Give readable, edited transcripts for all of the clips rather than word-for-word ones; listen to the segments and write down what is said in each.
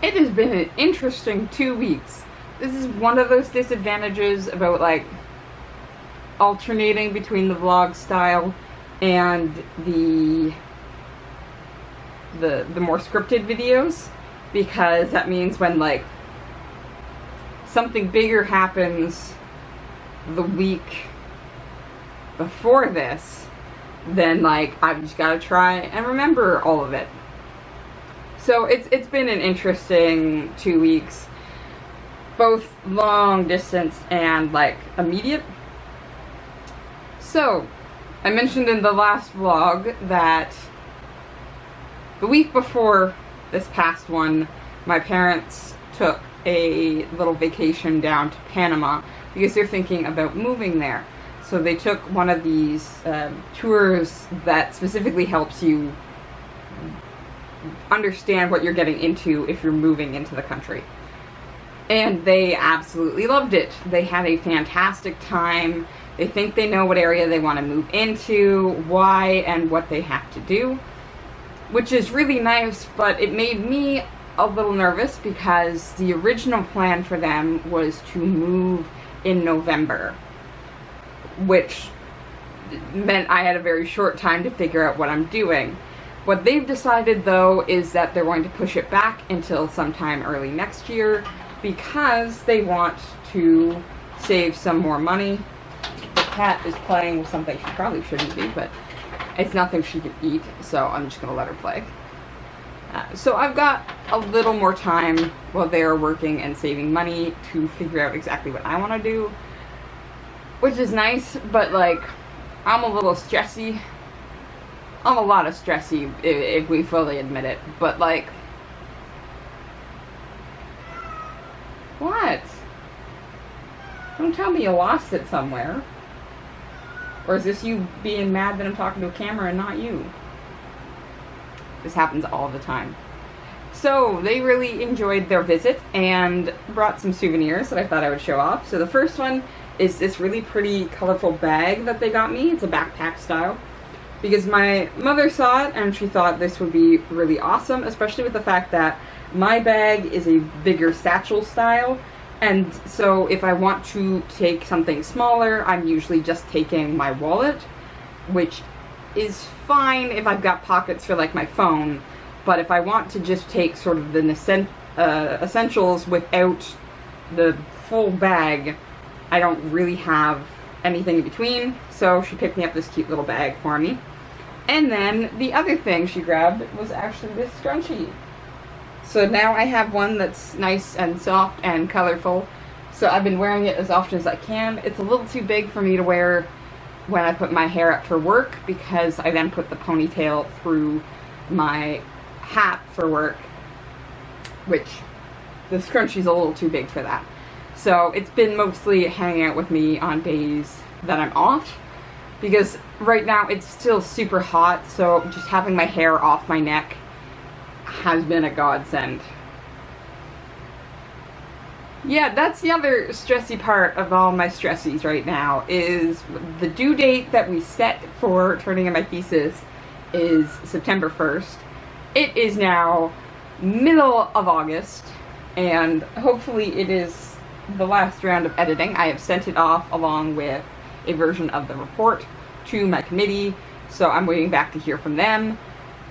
It has been an interesting 2 weeks. This is one of those disadvantages about, like, alternating between the vlog style and the more scripted videos, because that means when, like, something bigger happens the week before this, then, like, I've just gotta try and remember all of it. So it's been an interesting 2 weeks, both long distance and, like, immediate. So, I mentioned in the last vlog that the week before this past one, my parents took a little vacation down to Panama because they're thinking about moving there. So they took one of these tours that specifically helps you understand what you're getting into if you're moving into the country. And they absolutely loved it. They had a fantastic time. They think they know what area they want to move into, why, and what they have to do, which is really nice, but it made me a little nervous because the original plan for them was to move in November, which meant I had a very short time to figure out what I'm doing. What they've decided, though, is that they're going to push it back until sometime early next year because they want to save some more money. The cat is playing with something she probably shouldn't be, but it's nothing she can eat, so I'm just going to let her play. So I've got a little more time while they're working and saving money to figure out exactly what I want to do, which is nice, but, like, I'm a little stressy. I'm a lot of stressy, if we fully admit it, but, like, what? Don't tell me you lost it somewhere. Or is this you being mad that I'm talking to a camera and not you? This happens all the time. So, they really enjoyed their visit and brought some souvenirs that I thought I would show off. So the first one is this really pretty colorful bag that they got me. It's a backpack style. Because my mother saw it and she thought this would be really awesome, especially with the fact that my bag is a bigger satchel style. And so if I want to take something smaller, I'm usually just taking my wallet, which is fine if I've got pockets for, like, my phone. But if I want to just take sort of the essentials without the full bag, I don't really have anything in between. So she picked me up this cute little bag for me. And then the other thing she grabbed was actually this scrunchie. So now I have one that's nice and soft and colorful. So I've been wearing it as often as I can. It's a little too big for me to wear when I put my hair up for work because I then put the ponytail through my hat for work, which the scrunchie's a little too big for that. So it's been mostly hanging out with me on days that I'm off because right now it's still super hot, so just having my hair off my neck has been a godsend. Yeah, that's the other stressy part of all my stressies right now, is the due date that we set for turning in my thesis is September 1st. It is now middle of August, and hopefully it is the last round of editing. I have sent it off along with a version of the report to my committee, so I'm waiting back to hear from them,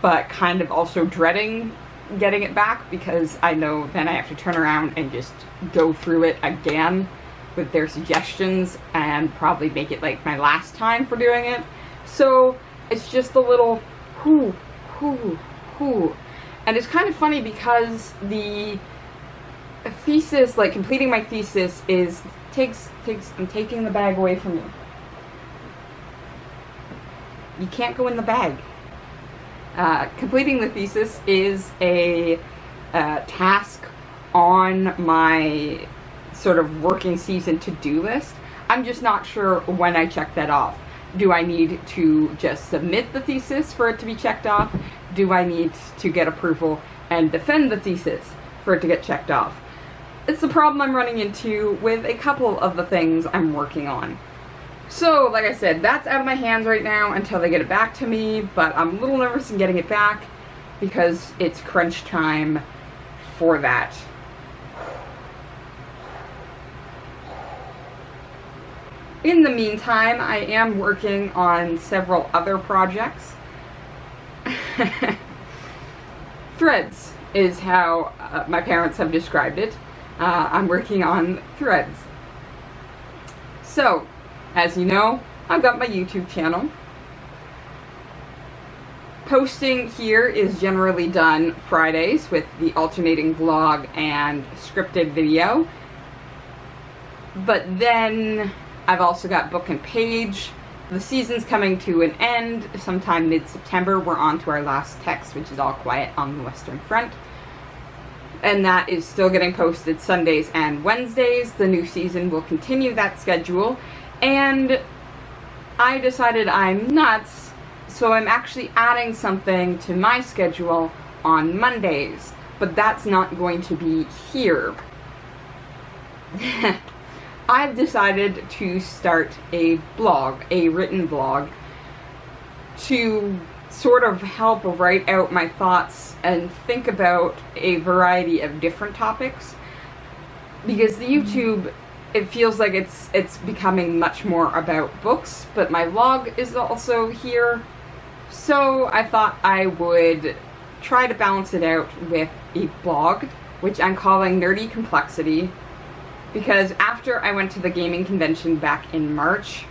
but kind of also dreading getting it back because I know then I have to turn around and just go through it again with their suggestions and probably make it like my last time for doing it. So it's just a little whoo. And it's kind of funny because the thesis, like completing my thesis I'm taking the bag away from you. You can't go in the bag. Completing the thesis is a task on my sort of working season to-do list. I'm just not sure when I check that off. Do I need to just submit the thesis for it to be checked off? Do I need to get approval and defend the thesis for it to get checked off? It's the problem I'm running into with a couple of the things I'm working on. So, like I said, that's out of my hands right now until they get it back to me, but I'm a little nervous in getting it back because it's crunch time for that. In the meantime, I am working on several other projects. Threads is how my parents have described it. I'm working on Threads. So, as you know, I've got my YouTube channel. Posting here is generally done Fridays with the alternating vlog and scripted video. But then I've also got Book and Page. The season's coming to an end sometime mid-September. We're on to our last text, which is All Quiet on the Western Front. And that is still getting posted Sundays and Wednesdays. The new season will continue that schedule. And I decided I'm nuts, so I'm actually adding something to my schedule on Mondays. But that's not going to be here. I've decided to start a blog, a written blog, to sort of help write out my thoughts and think about a variety of different topics. Because the YouTube, it feels like it's becoming much more about books, but my vlog is also here. So I thought I would try to balance it out with a blog, which I'm calling Nerdy Complexity. Because after I went to the gaming convention back in March,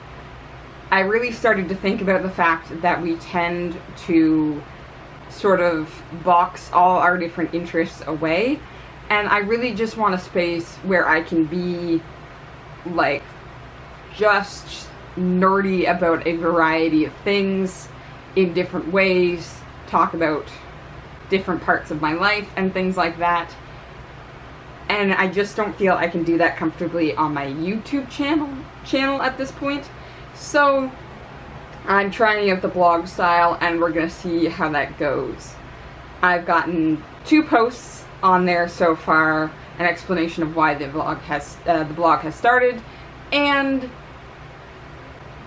I really started to think about the fact that we tend to sort of box all our different interests away. And I really just want a space where I can be, like, just nerdy about a variety of things in different ways, talk about different parts of my life and things like that. And I just don't feel I can do that comfortably on my YouTube channel at this point. So I'm trying out the blog style, and we're going to see how that goes. I've gotten 2 posts on there so far, an explanation of why the blog has started, and,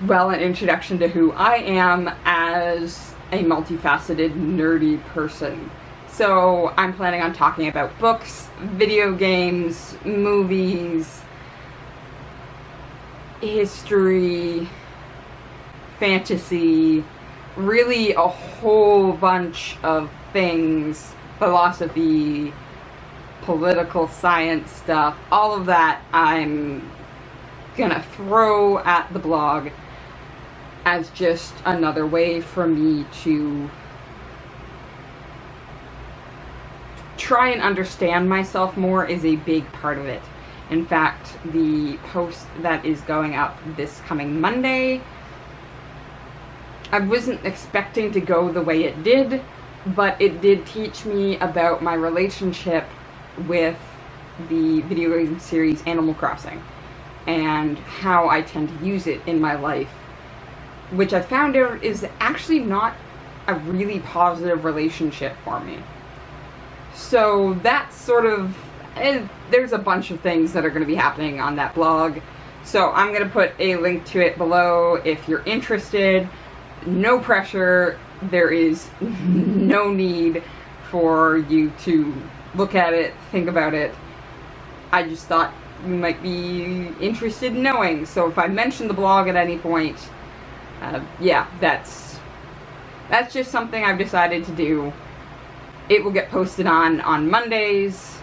well, an introduction to who I am as a multifaceted, nerdy person. So I'm planning on talking about books, video games, movies, history, fantasy, really a whole bunch of things, philosophy, political science stuff, all of that I'm gonna throw at the blog as just another way for me to try and understand myself more is a big part of it. In fact, the post that is going up this coming Monday, I wasn't expecting to go the way it did, but it did teach me about my relationship with the video game series Animal Crossing and how I tend to use it in my life, which I found out is actually not a really positive relationship for me. So that's sort of, there's a bunch of things that are going to be happening on that blog. So I'm going to put a link to it below if you're interested. No pressure. There is no need for you to look at it, think about it. I just thought you might be interested in knowing. So if I mention the blog at any point, yeah, that's just something I've decided to do. It will get posted on Mondays.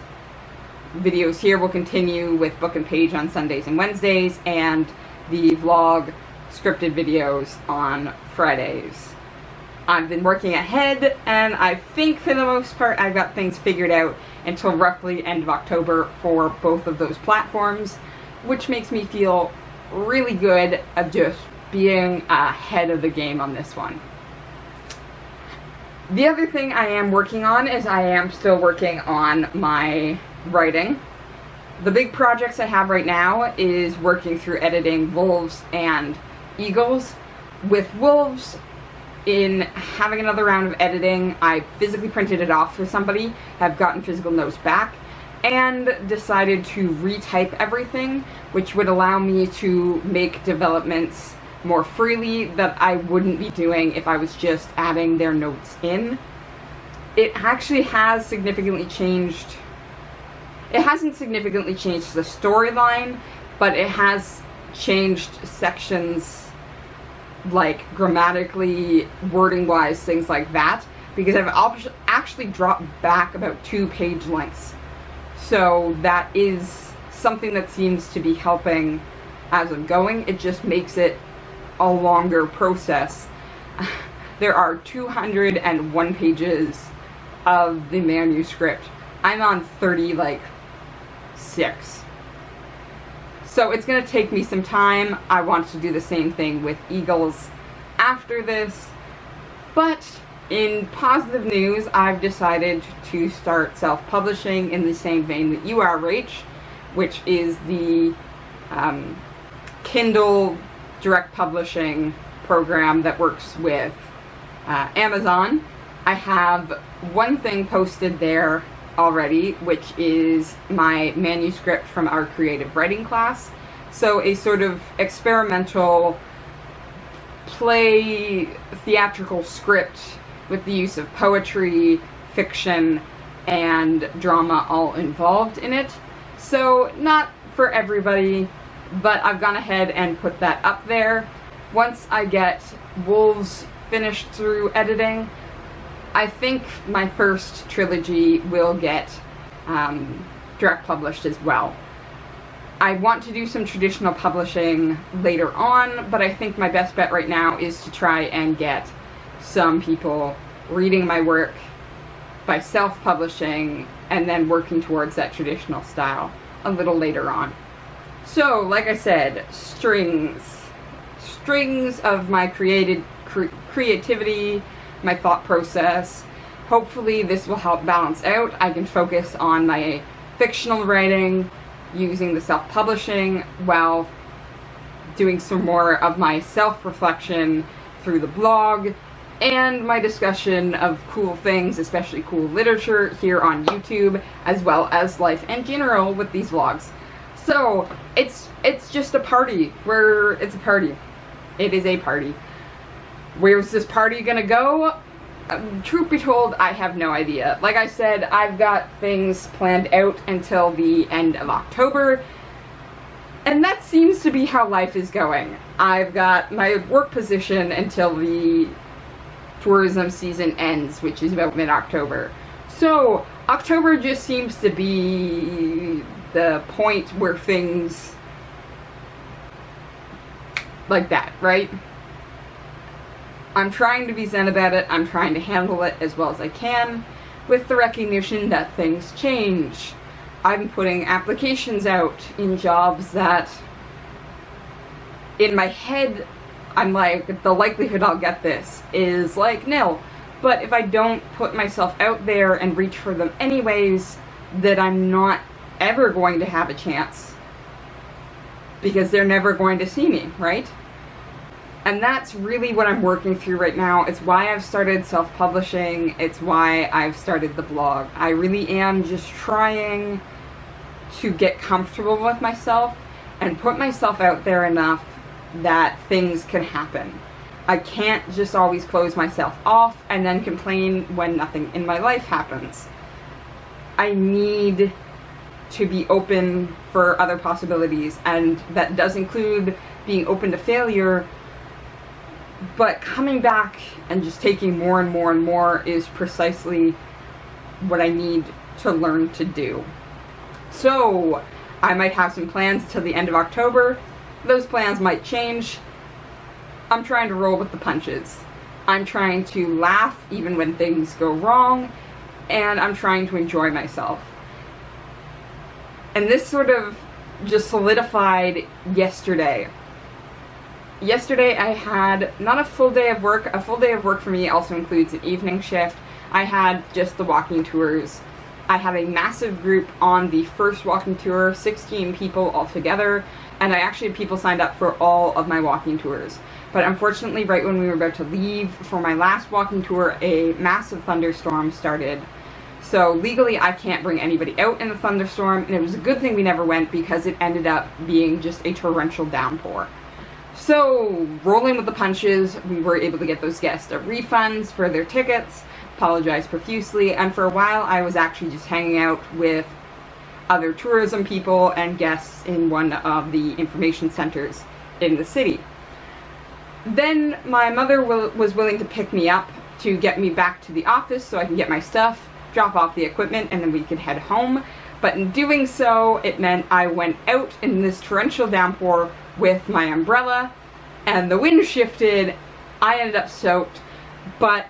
Videos here will continue with Book and Page on Sundays and Wednesdays, and the vlog scripted videos on Fridays. I've been working ahead, and I think for the most part I've got things figured out until roughly end of October for both of those platforms, which makes me feel really good of just being ahead of the game on this one. The other thing I am working on is I am still working on my writing. The big projects I have right now is working through editing Wolves and Eagles. With Wolves, in having another round of editing, I physically printed it off for somebody, have gotten physical notes back, and decided to retype everything, which would allow me to make developments more freely that I wouldn't be doing if I was just adding their notes in. It actually has significantly changed it hasn't significantly changed the storyline, but it has changed sections, like grammatically, wording wise, things like that, because I've actually dropped back about 2 page lengths. So that is something that seems to be helping as I'm going. It just makes it a longer process. There are 201 pages of the manuscript. I'm on 36. So it's going to take me some time. I want to do the same thing with Eagles after this. But in positive news, I've decided to start self-publishing in the same vein that you are, Rach, which is the Kindle direct publishing program that works with Amazon. I have one thing posted there already, which is my manuscript from our creative writing class. So a sort of experimental play theatrical script with the use of poetry, fiction, and drama all involved in it. So not for everybody, but I've gone ahead and put that up there. Once I get Wolves finished through editing, I think my first trilogy will get direct published as well. I want to do some traditional publishing later on, but I think my best bet right now is to try and get some people reading my work by self-publishing and then working towards that traditional style a little later on. So, like I said, strings of my creativity, my thought process. Hopefully this will help balance out. I can focus on my fictional writing, using the self-publishing, while doing some more of my self-reflection through the blog, and my discussion of cool things, especially cool literature, here on YouTube, as well as life in general with these vlogs. So, it's just a party. It's a party. It is a party. Where's this party gonna go? Truth be told, I have no idea. Like I said, I've got things planned out until the end of October, and that seems to be how life is going. I've got my work position until the tourism season ends, which is about mid-October. So, October just seems to be the point where things like that, right? I'm trying to be zen about it. I'm trying to handle it as well as I can, with the recognition that things change. I'm putting applications out in jobs that, in my head, I'm like, the likelihood I'll get this is like nil. But if I don't put myself out there and reach for them anyways, that I'm not ever going to have a chance, because they're never going to see me, right? And that's really what I'm working through right now. It's why I've started self-publishing. It's why I've started the blog. I really am just trying to get comfortable with myself and put myself out there enough that things can happen. I can't just always close myself off and then complain when nothing in my life happens. I need to be open for other possibilities, and that does include being open to failure. But coming back and just taking more and more and more is precisely what I need to learn to do. So, I might have some plans till the end of October. Those plans might change. I'm trying to roll with the punches. I'm trying to laugh even when things go wrong, and I'm trying to enjoy myself. And this sort of just solidified yesterday. Yesterday I had not a full day of work. A full day of work for me also includes an evening shift. I had just the walking tours. I had a massive group on the first walking tour, 16 people altogether, and I actually had people signed up for all of my walking tours. But unfortunately, right when we were about to leave for my last walking tour, a massive thunderstorm started. So legally I can't bring anybody out in the thunderstorm, and it was a good thing we never went because it ended up being just a torrential downpour. So, rolling with the punches, we were able to get those guests refunds for their tickets, apologized profusely, and for a while I was actually just hanging out with other tourism people and guests in one of the information centers in the city. Then my mother was willing to pick me up to get me back to the office so I can get my stuff, drop off the equipment, and then we could head home. But in doing so, it meant I went out in this torrential downpour with my umbrella, and the wind shifted. I ended up soaked, but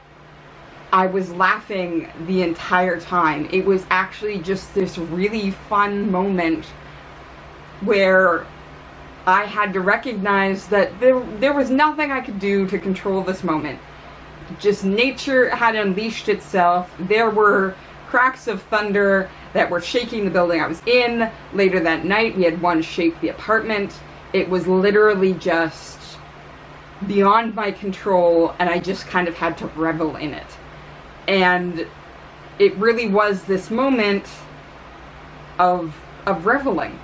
I was laughing the entire time. It was actually just this really fun moment where I had to recognize that there was nothing I could do to control this moment. Just nature had unleashed itself. There were cracks of thunder that were shaking the building I was in. Later that night, we had one shake the apartment. It was literally just beyond my control, and I just kind of had to revel in it. And it really was this moment of reveling.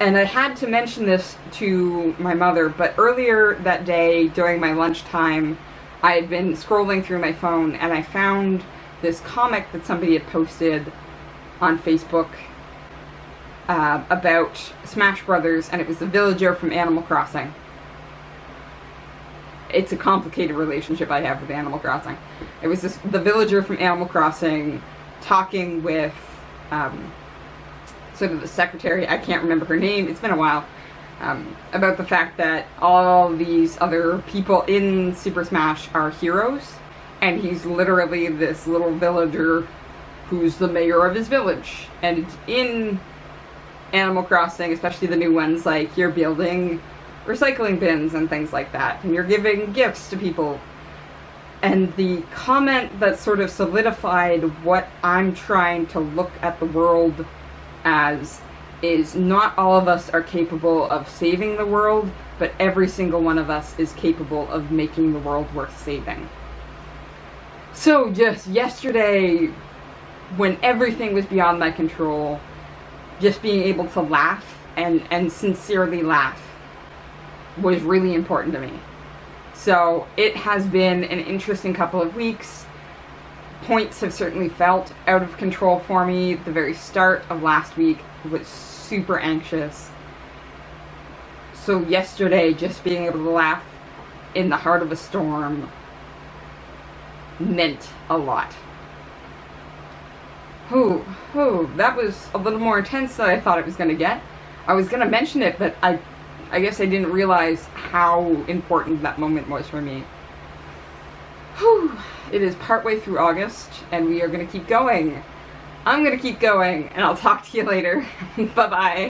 And I had to mention this to my mother, but earlier that day, during my lunchtime, I had been scrolling through my phone and I found this comic that somebody had posted on Facebook about Smash Brothers, and it was the villager from Animal Crossing. It's a complicated relationship I have with Animal Crossing. It was the villager from Animal Crossing talking with sort of the secretary, I can't remember her name, it's been a while, about the fact that all these other people in Super Smash are heroes, and he's literally this little villager who's the mayor of his village. And in Animal Crossing, especially the new ones, like, you're building recycling bins and things like that, and you're giving gifts to people. And the comment that sort of solidified what I'm trying to look at the world as is, not all of us are capable of saving the world, but every single one of us is capable of making the world worth saving. So just yesterday, when everything was beyond my control, just being able to laugh and sincerely laugh was really important to me. So it has been an interesting couple of weeks. Points have certainly felt out of control for me. The very start of last week was super anxious. So yesterday, just being able to laugh in the heart of a storm meant a lot. That was a little more intense than I thought it was going to get. I was going to mention it, but I guess I didn't realize how important that moment was for me. It is partway through August, and we are going to keep going. I'm going to keep going, and I'll talk to you later. Bye-bye.